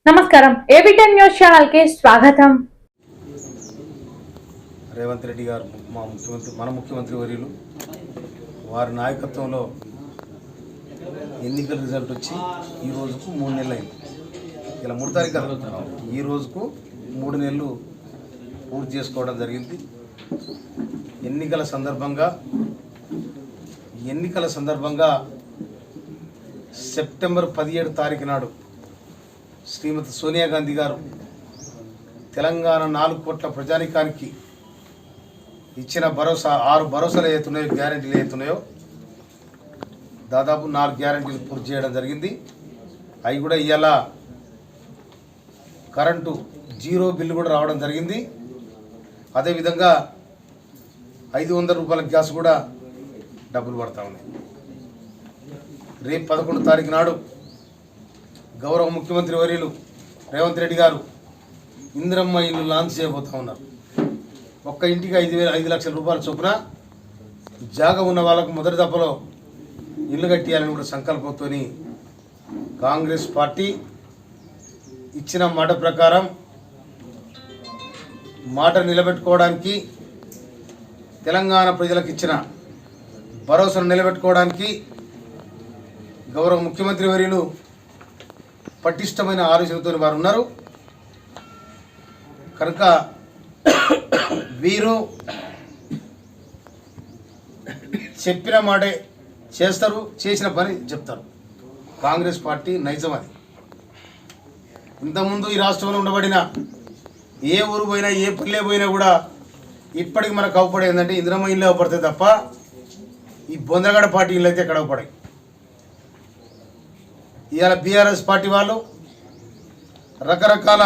నమస్కారం ఏబిటెన్ news channel కి స్వాగతం. రేవంత్ రెడ్డి గారు మన ముఖ్యమంత్రి వర్యులు వారి నాయకత్వంలో ఎన్నికల రిజల్ట్ వచ్చి ఈ రోజుకు 3 నెలలు అయింది. ఇలా 3 తారీఖు ఈ రోజుకు 3 నెలలు పూర్తి చేసుకోవడం జరిగింది. ఎన్నికల సందర్భంగా సెప్టెంబర్ 17 తారీఖు నాడు శ్రీమతి సోనియా గాంధీ గారు తెలంగాణ 4 కోట్ల ప్రజానికానికి ఇచ్చిన భరోసా 6 భరోసాలు ఏతున్నాయో గ్యారెంటీలు ఏతున్నాయో దాదాపు 4 గ్యారెంటీలు పూర్తి చేయడం జరిగింది. అవి కూడా ఇవాళ కరెంటు 0 బిల్లు కూడా రావడం జరిగింది. అదేవిధంగా 500 రూపాయల గ్యాస్ కూడా డబ్బులు పడతా ఉన్నాయి. రేపు 11 తారీఖు నాడు గౌరవ ముఖ్యమంత్రి వర్యులు రేవంత్ రెడ్డి గారు ఇందిరమ్మ ఇల్లు లాంచ్ చేయబోతూ ఉన్నారు. ఒక్క ఇంటికి 5 లక్షల రూపాయల చొప్పున జాగా ఉన్న వాళ్ళకు మొదటి దఫలో ఇల్లు కట్టియాలని కూడా సంకల్పంతో కాంగ్రెస్ పార్టీ ఇచ్చిన మాట ప్రకారం మాట నిలబెట్టుకోవడానికి, తెలంగాణ ప్రజలకు ఇచ్చిన భరోసాను నిలబెట్టుకోవడానికి గౌరవ ముఖ్యమంత్రి వర్యులు పటిష్టమైన ఆలోచనతో వారు ఉన్నారు. కనుక వీరు చెప్పిన మాటే చేస్తారు, చేసిన పని చెప్తారు. కాంగ్రెస్ పార్టీ నైజం అది. ఇంతకుముందు ఈ రాష్ట్రంలో ఉండబడిన ఏ ఊరు పోయినా, ఏ పల్లె పోయినా కూడా ఇప్పటికి మనకు అవపడేది ఏంటంటే ఇందిరమ్మ ఇల్లు అవపడతాయి తప్ప ఈ బొందగడ పార్టీ ఇల్లు అయితే ఎక్కడ అవపడాయి. ఇవాళ బీఆర్ఎస్ పార్టీ వాళ్ళు రకరకాల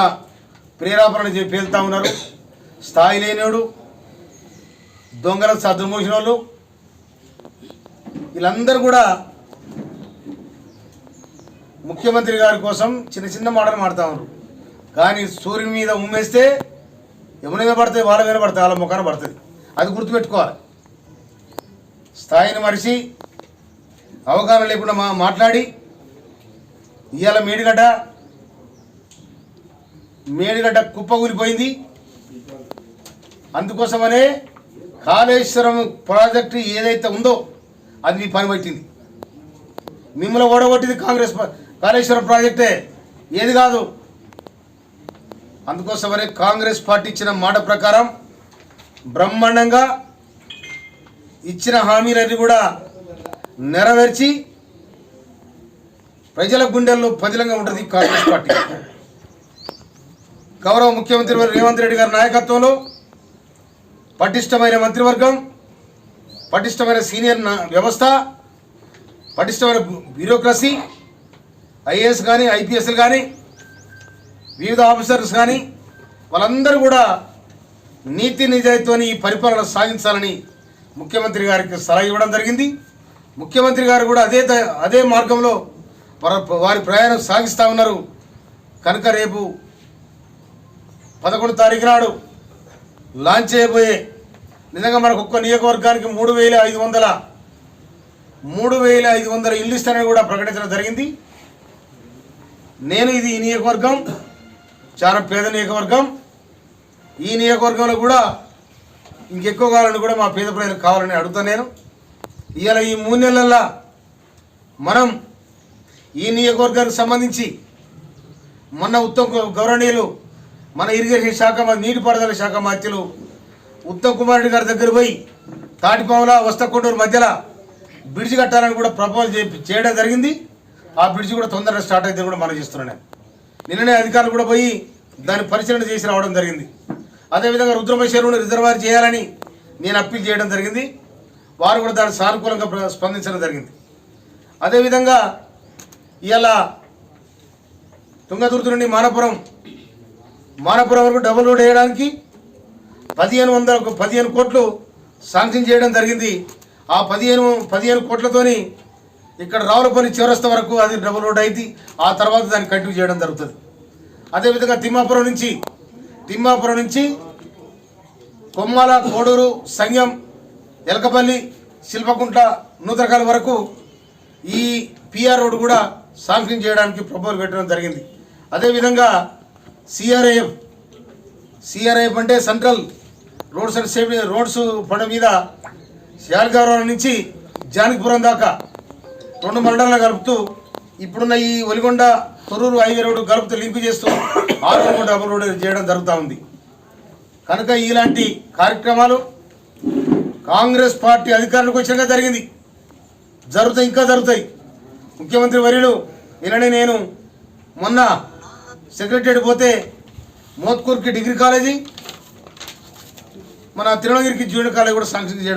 ప్రేరేపణలు పేలుతూ ఉన్నారు. స్థాయి లేనివాడు, దొంగల సద్దుమోసిన వాళ్ళు వీళ్ళందరూ కూడా ముఖ్యమంత్రి గారి కోసం చిన్న మాటలు మాడుతూ ఉన్నారు. కానీ సూర్యుని మీద ఉమ్మేస్తే ఎవరి మీద పడుతుంది, వాళ్ళ మీద పడుతుంది, వాళ్ళ ముఖాన పడుతుంది. అది గుర్తుపెట్టుకోవాలి. స్థాయిని మరిచి అవగాహన లేకుండా మాట్లాడి ఇవాళ మేడిగడ్డ కుప్పకూలిపోయింది. అందుకోసమనే కాళేశ్వరం ప్రాజెక్టు ఏదైతే ఉందో అది మీ పని పట్టింది. మిమ్మల్ని ఓడగొట్టింది కాళేశ్వరం ప్రాజెక్టే, ఏది కాదు. అందుకోసమనే కాంగ్రెస్ పార్టీ ఇచ్చిన మాట ప్రకారం బ్రహ్మాండంగా ఇచ్చిన హామీలన్నీ కూడా నెరవేర్చి ప్రజల గుండెల్లో పదిలంగా ఉంటుంది కాంగ్రెస్ పార్టీ. గౌరవ ముఖ్యమంత్రి రేవంత్ రెడ్డి గారి నాయకత్వంలో పటిష్టమైన మంత్రివర్గం, పటిష్టమైన సీనియర్ వ్యవస్థ, పటిష్టమైన బ్యూరోక్రసీ, ఐఏఎస్ కానీ, ఐపీఎస్లు కానీ, వివిధ ఆఫీసర్స్ కానీ వాళ్ళందరూ కూడా నీతి నిజాయితీతోని ఈ పరిపాలన సాగించాలని ముఖ్యమంత్రి గారికి సలహా ఇవ్వడం జరిగింది. ముఖ్యమంత్రి గారు కూడా అదే మార్గంలో వారి ప్రయాణం సాగిస్తూ ఉన్నారు. కనుక రేపు 11 తారీఖు నాడు లాంచ్ చేయబోయే నిజంగా మనకు ఒక్క నియోజకవర్గానికి 3,500 ఇల్లు ఇస్తానని కూడా ప్రకటించడం జరిగింది. ఈ నియోజకవర్గం చాలా పేద నియోజకవర్గం. ఈ నియోజకవర్గంలో కూడా ఇంకెక్కువ కావాలని కూడా మా పేద ప్రజలకు కావాలని అడుగుతాను నేను. ఇవాళ ఈ 3 నెలల్లో మనం ఈ నియోజకవర్గానికి సంబంధించి మొన్న గౌరవనీయులు మన ఇరిగేషన్ శాఖ, నీటిపారుదల శాఖ మంత్రులు ఉత్తమ్ కుమార్ రెడ్డి గారి దగ్గర పోయి తాటిపాముల వస్తకొండూరు మధ్యలో బ్రిడ్జి కట్టాలని కూడా ప్రపోజల్ చేయడం జరిగింది. ఆ బ్రిడ్జి కూడా తొందరగా స్టార్ట్ అయితే కూడా మనం చేస్తున్నాను. నిన్ననే అధికారులు కూడా పోయి దాన్ని పరిశీలన చేసి రావడం జరిగింది. అదేవిధంగా రుద్రమ చెరువును రిజర్వాయర్ చేయాలని నేను అప్పీల్ చేయడం జరిగింది. వారు కూడా దాన్ని సానుకూలంగా స్పందించడం జరిగింది. అదేవిధంగా ఇవాళ తుంగతుర్తి నుండి మానపురం వరకు డబుల్ రోడ్ వేయడానికి 15 కోట్లు శాంక్షన్ చేయడం జరిగింది. ఆ 15 కోట్లతోని ఇక్కడ రావులపల్లి చివరస్త వరకు అది డబుల్ రోడ్ అయింది. ఆ తర్వాత దాన్ని కంటిన్యూ చేయడం జరుగుతుంది. అదేవిధంగా తిమ్మాపురం నుంచి కొమ్మాల, కోడూరు, సంగం, ఎలకపల్లి, శిల్పకుంట్ల, నూతరకాల వరకు ఈ పిఆర్ రోడ్ కూడా శాంక్షన్ చేయడానికి ప్రపోజల్ పెట్టడం జరిగింది. అదేవిధంగా సిఆర్ఐఎఫ్ అంటే central roads and safety roads పని మీద శాల్గావరం నుంచి జానకిపురం దాకా 2 మండలాలు కలుపుతూ ఇప్పుడున్న ఈ ఒలిగొండ తొర్రూరు హైవే రోడ్డు కలుపుతూ లింకు చేస్తూ 6 డబుల్ రోడ్ చేయడం జరుగుతూ ఉంది. కనుక ఇలాంటి కార్యక్రమాలు కాంగ్రెస్ పార్టీ అధికారంలోకి వచ్చాక జరిగింది, జరుగుతాయి, ఇంకా జరుగుతాయి. ముఖ్యమంత్రి వర్యులు నిన్ననే నేను మొన్న సెక్రటరియట్ పోతే మోత్కూర్కి డిగ్రీ కాలేజీ, మన తిరుమలగిరికి జూనియర్ కాలేజీ కూడా శాంక్షన్ చేయడం